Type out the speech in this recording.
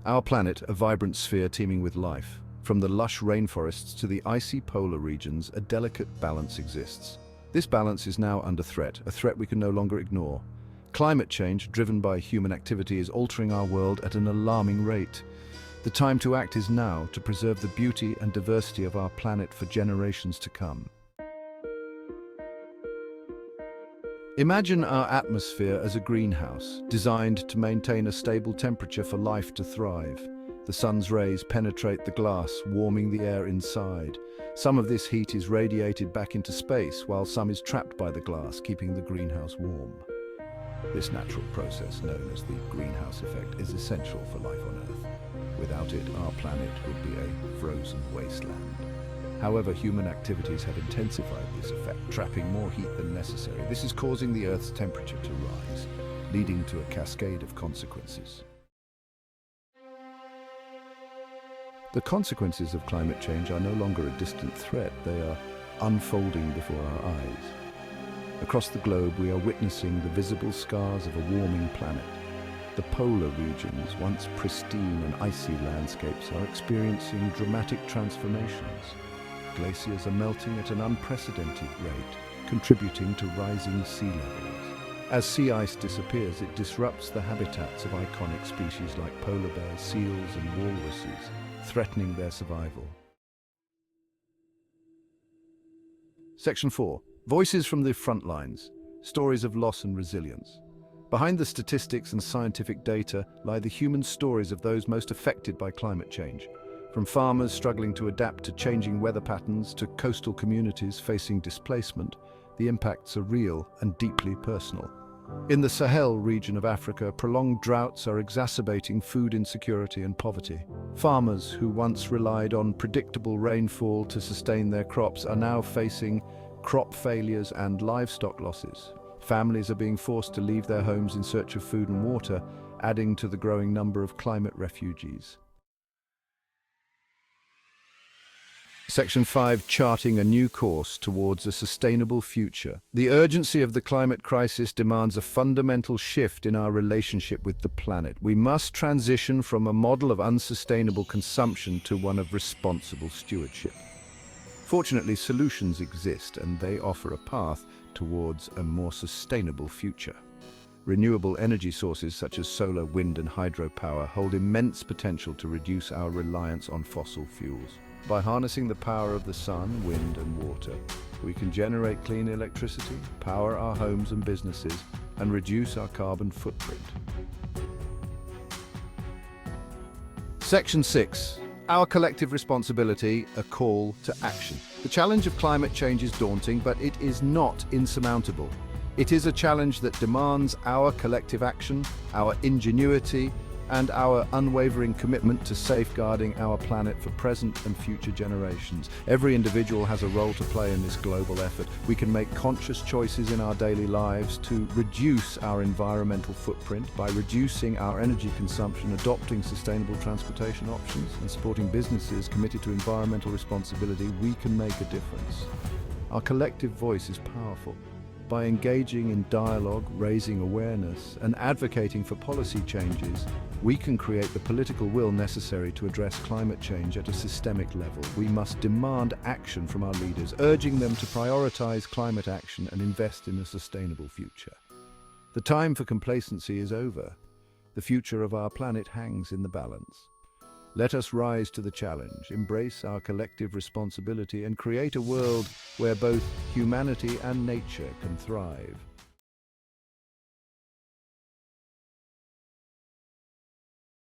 Our planet, a vibrant sphere teeming with life. From the lush rainforests to the icy polar regions, a delicate balance exists. This balance is now under threat, a threat we can no longer ignore. Climate change, driven by human activity, is altering our world at an alarming rate. The time to act is now, to preserve the beauty and diversity of our planet for generations to come. Imagine our atmosphere as a greenhouse, designed to maintain a stable temperature for life to thrive. The sun's rays penetrate the glass, warming the air inside. Some of this heat is radiated back into space, while some is trapped by the glass, keeping the greenhouse warm. This natural process, known as the greenhouse effect, is essential for life on Earth. Without it, our planet would be a frozen wasteland. However, human activities have intensified this effect, trapping more heat than necessary. This is causing the Earth's temperature to rise, leading to a cascade of consequences. The consequences of climate change are no longer a distant threat, they are unfolding before our eyes. Across the globe, we are witnessing the visible scars of a warming planet. The polar regions, once pristine and icy landscapes, are experiencing dramatic transformations. Glaciers are melting at an unprecedented rate, contributing to rising sea levels. As sea ice disappears, it disrupts the habitats of iconic species like polar bears, seals, and walruses, threatening their survival. Section 4. Voices from the front lines. Stories of loss and resilience. Behind the statistics and scientific data lie the human stories of those most affected by climate change. From farmers struggling to adapt to changing weather patterns to coastal communities facing displacement, the impacts are real and deeply personal. In the Sahel region of Africa, prolonged droughts are exacerbating food insecurity and poverty. Farmers who once relied on predictable rainfall to sustain their crops are now facing crop failures and livestock losses. Families are being forced to leave their homes in search of food and water, adding to the growing number of climate refugees. Section 5. Charting a new course towards a sustainable future. The urgency of the climate crisis demands a fundamental shift in our relationship with the planet. We must transition from a model of unsustainable consumption to one of responsible stewardship. Fortunately, solutions exist, and they offer a path towards a more sustainable future. Renewable energy sources such as solar, wind, and hydropower hold immense potential to reduce our reliance on fossil fuels. By harnessing the power of the sun, wind, and water, we can generate clean electricity, power our homes and businesses, and reduce our carbon footprint. Section 6. Our collective responsibility, a call to action. The challenge of climate change is daunting, but it is not insurmountable. It is a challenge that demands our collective action, our ingenuity, and our unwavering commitment to safeguarding our planet for present and future generations. Every individual has a role to play in this global effort. We can make conscious choices in our daily lives to reduce our environmental footprint by reducing our energy consumption, adopting sustainable transportation options, and supporting businesses committed to environmental responsibility. We can make a difference. Our collective voice is powerful. By engaging in dialogue, raising awareness, and advocating for policy changes, we can create the political will necessary to address climate change at a systemic level. We must demand action from our leaders, urging them to prioritize climate action and invest in a sustainable future. The time for complacency is over. The future of our planet hangs in the balance. Let us rise to the challenge, embrace our collective responsibility, and create a world where both humanity and nature can thrive.